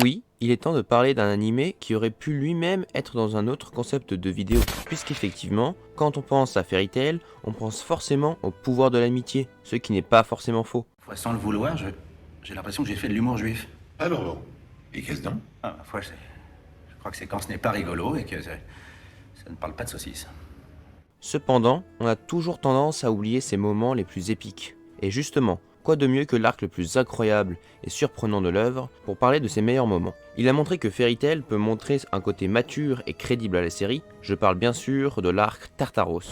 Oui, il est temps de parler d'un animé qui aurait pu lui-même être dans un autre concept de vidéo, puisqu'effectivement, quand on pense à Fairy Tail, on pense forcément au pouvoir de l'amitié, ce qui n'est pas forcément faux. Sans le vouloir, j'ai l'impression que j'ai fait de l'humour juif. Alors, et qu'est-ce donc? Ah, ma foi, je crois que c'est quand ce n'est pas rigolo et que ça ne parle pas de saucisses. Cependant, on a toujours tendance à oublier ces moments les plus épiques. Et justement, quoi de mieux que l'arc le plus incroyable et surprenant de l'œuvre pour parler de ses meilleurs moments. Il a montré que Fairy Tail peut montrer un côté mature et crédible à la série, je parle bien sûr de l'arc Tartaros.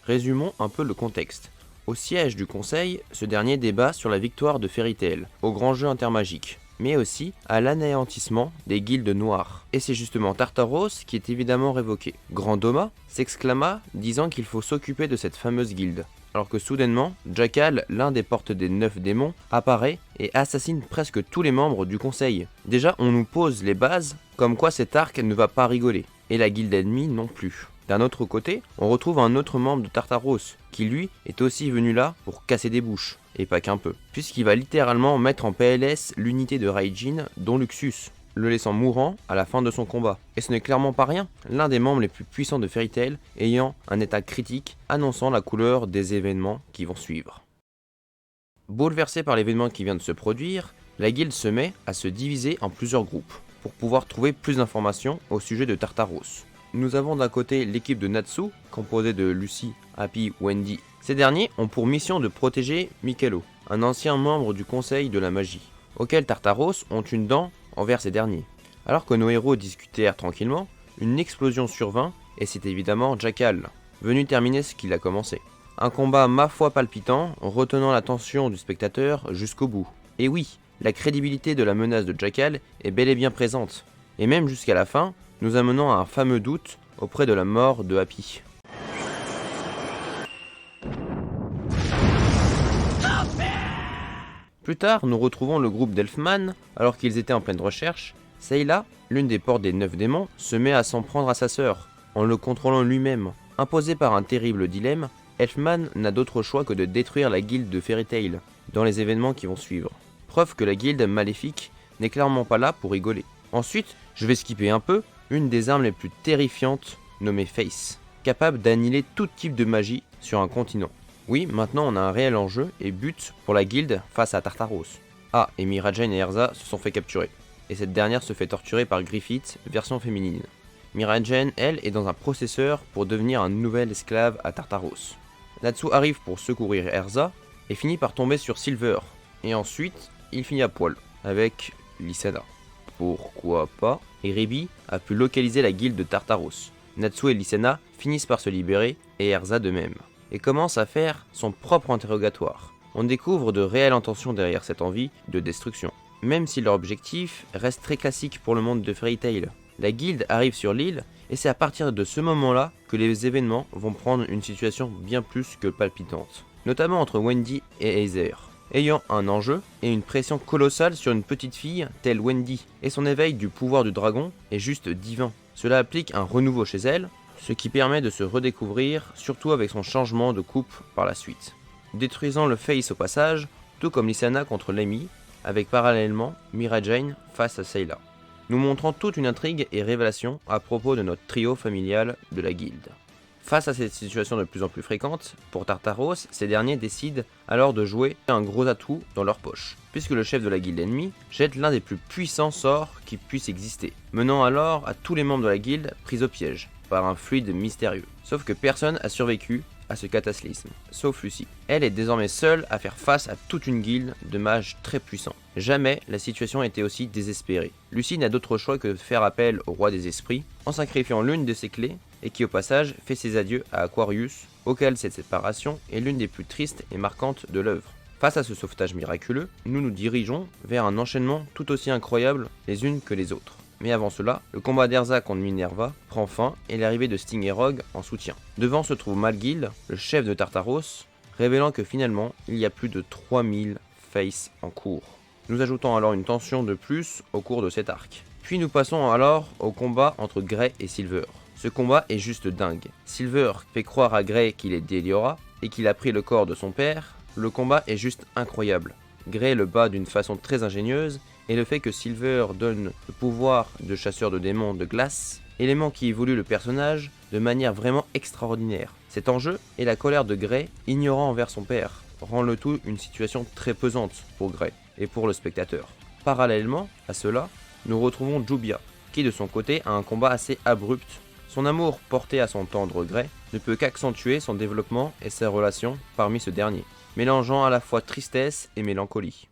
Résumons un peu le contexte. Au siège du conseil, ce dernier débat sur la victoire de Fairy Tail, au grand jeu intermagique, mais aussi à l'anéantissement des guildes noires. Et c'est justement Tartaros qui est évidemment révoqué. Grandoma s'exclama disant qu'il faut s'occuper de cette fameuse guilde. Alors que soudainement, Jackal, l'un des portes des 9 démons, apparaît et assassine presque tous les membres du conseil. Déjà, on nous pose les bases, comme quoi cet arc ne va pas rigoler, et la guilde ennemie non plus. D'un autre côté, on retrouve un autre membre de Tartaros, qui lui est aussi venu là pour casser des bouches, et pas qu'un peu, puisqu'il va littéralement mettre en PLS l'unité de Raijin, dont Luxus, le laissant mourant à la fin de son combat. Et ce n'est clairement pas rien, l'un des membres les plus puissants de Fairy Tail ayant un état critique annonçant la couleur des événements qui vont suivre. Bouleversé par l'événement qui vient de se produire, la guilde se met à se diviser en plusieurs groupes, pour pouvoir trouver plus d'informations au sujet de Tartaros. Nous avons d'un côté l'équipe de Natsu, composée de Lucy, Happy, Wendy. Ces derniers ont pour mission de protéger Mikelo, un ancien membre du conseil de la magie, auquel Tartaros ont une dent envers ces derniers. Alors que nos héros discutèrent tranquillement, une explosion survint et c'est évidemment Jackal, venu terminer ce qu'il a commencé. Un combat ma foi palpitant, retenant l'attention du spectateur jusqu'au bout. Et oui, la crédibilité de la menace de Jackal est bel et bien présente, et même jusqu'à la fin, nous amenant à un fameux doute auprès de la mort de Happy. Plus tard, nous retrouvons le groupe d'Elfman, alors qu'ils étaient en pleine recherche. Sayla, l'une des portes des 9 démons, se met à s'en prendre à sa sœur, en le contrôlant lui-même. Imposé par un terrible dilemme, Elfman n'a d'autre choix que de détruire la guilde de Fairy Tail, dans les événements qui vont suivre. Preuve que la guilde maléfique n'est clairement pas là pour rigoler. Ensuite, je vais skipper un peu, une des armes les plus terrifiantes, nommée Face, capable d'annihiler tout type de magie sur un continent. Oui, maintenant on a un réel enjeu et but pour la guilde face à Tartaros. Ah, et Miragen et Erza se sont fait capturer, et cette dernière se fait torturer par Griffith, version féminine. Miragen, elle, est dans un processeur pour devenir un nouvel esclave à Tartaros. Natsu arrive pour secourir Erza, et finit par tomber sur Silver, et ensuite, il finit à poil, avec Lysana. Pourquoi pas? Et Ribi a pu localiser la guilde de Tartaros. Natsu et Lysana finissent par se libérer, et Erza de même, et commence à faire son propre interrogatoire. On découvre de réelles intentions derrière cette envie de destruction, même si leur objectif reste très classique pour le monde de Fairy Tail. La guilde arrive sur l'île, et c'est à partir de ce moment-là que les événements vont prendre une situation bien plus que palpitante, notamment entre Wendy et Heather, ayant un enjeu et une pression colossale sur une petite fille telle Wendy, et son éveil du pouvoir du dragon est juste divin. Cela applique un renouveau chez elle, ce qui permet de se redécouvrir, surtout avec son changement de coupe par la suite. Détruisant le Face au passage, tout comme Lysana contre Lemmy, avec parallèlement Miragen face à Sayla. Nous montrant toute une intrigue et révélation à propos de notre trio familial de la guilde. Face à cette situation de plus en plus fréquente, pour Tartaros, ces derniers décident alors de jouer un gros atout dans leur poche, puisque le chef de la guilde ennemie jette l'un des plus puissants sorts qui puissent exister, menant alors à tous les membres de la guilde pris au piège, par un fluide mystérieux. Sauf que personne a survécu à ce cataclysme, sauf Lucy. Elle est désormais seule à faire face à toute une guilde de mages très puissants. Jamais la situation était aussi désespérée. Lucy n'a d'autre choix que de faire appel au roi des esprits, en sacrifiant l'une de ses clés, et qui au passage fait ses adieux à Aquarius, auquel cette séparation est l'une des plus tristes et marquantes de l'œuvre. Face à ce sauvetage miraculeux, nous nous dirigeons vers un enchaînement tout aussi incroyable les unes que les autres. Mais avant cela, le combat d'Erza contre Minerva prend fin et l'arrivée de Sting et Rogue en soutien. Devant se trouve Malgil, le chef de Tartaros, révélant que finalement, il y a plus de 3000 faces en cours. Nous ajoutons alors une tension de plus au cours de cet arc. Puis nous passons alors au combat entre Grey et Silver. Ce combat est juste dingue. Silver fait croire à Grey qu'il est Deliora et qu'il a pris le corps de son père. Le combat est juste incroyable. Grey le bat d'une façon très ingénieuse et le fait que Silver donne le pouvoir de chasseur de démons de glace, élément qui évolue le personnage de manière vraiment extraordinaire. Cet enjeu et la colère de Grey, ignorant envers son père, rend le tout une situation très pesante pour Grey et pour le spectateur. Parallèlement à cela, nous retrouvons Jubia, qui de son côté a un combat assez abrupt. Son amour porté à son tendre Grey ne peut qu'accentuer son développement et ses relations parmi ce dernier, mélangeant à la fois tristesse et mélancolie.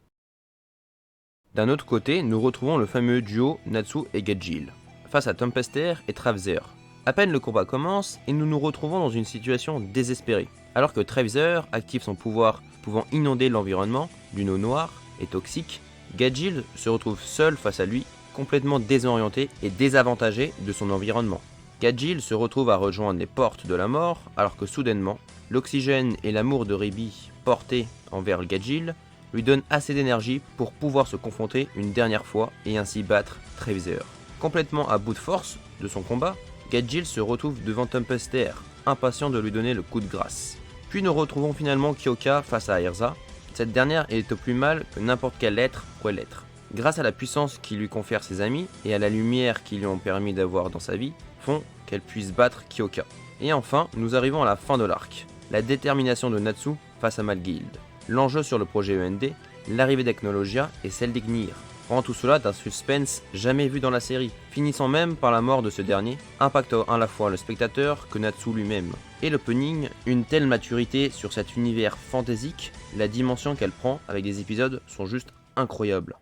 D'un autre côté, nous retrouvons le fameux duo Natsu et Gajeel, face à Tempester et Traveser. À peine le combat commence et nous nous retrouvons dans une situation désespérée. Alors que Traveser active son pouvoir pouvant inonder l'environnement d'une eau noire et toxique, Gajeel se retrouve seul face à lui, complètement désorienté et désavantagé de son environnement. Gajeel se retrouve à rejoindre les portes de la mort alors que soudainement, l'oxygène et l'amour de Ribi porté envers Gajeel lui donnent assez d'énergie pour pouvoir se confronter une dernière fois et ainsi battre Traveser. Complètement à bout de force de son combat, Gajeel se retrouve devant Tempester, impatient de lui donner le coup de grâce. Puis nous retrouvons finalement Kyoka face à Erza. Cette dernière est au plus mal que n'importe quel être pourrait l'être. Grâce à la puissance qui lui confère ses amis et à la lumière qu'ils lui ont permis d'avoir dans sa vie, font qu'elle puisse battre Kyoka. Et enfin, nous arrivons à la fin de l'arc. La détermination de Natsu face à Malguild. L'enjeu sur le projet END, l'arrivée d'Eknologia et celle d'Ignir, rend tout cela d'un suspense jamais vu dans la série, finissant même par la mort de ce dernier, impactant à la fois le spectateur que Natsu lui-même. Et l'opening, une telle maturité sur cet univers fantaisique, la dimension qu'elle prend avec des épisodes sont juste incroyables.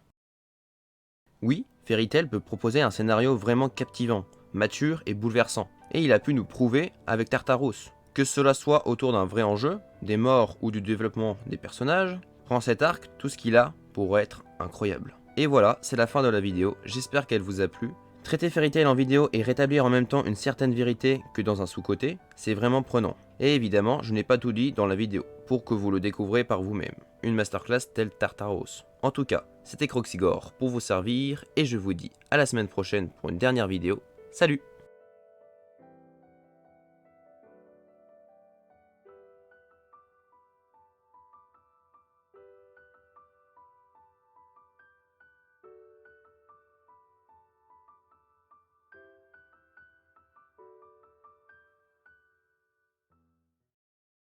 Oui, Fairy Tail peut proposer un scénario vraiment captivant, mature et bouleversant, et il a pu nous prouver avec Tartaros. Que cela soit autour d'un vrai enjeu, des morts ou du développement des personnages, rend cet arc tout ce qu'il a pour être incroyable. Et voilà, c'est la fin de la vidéo, j'espère qu'elle vous a plu. Traiter Fairy Tail en vidéo et rétablir en même temps une certaine vérité que dans un sous-côté, c'est vraiment prenant. Et évidemment, je n'ai pas tout dit dans la vidéo, pour que vous le découvrez par vous-même. Une masterclass telle Tartaros. En tout cas, c'était Croxigore pour vous servir, et je vous dis à la semaine prochaine pour une dernière vidéo. Salut!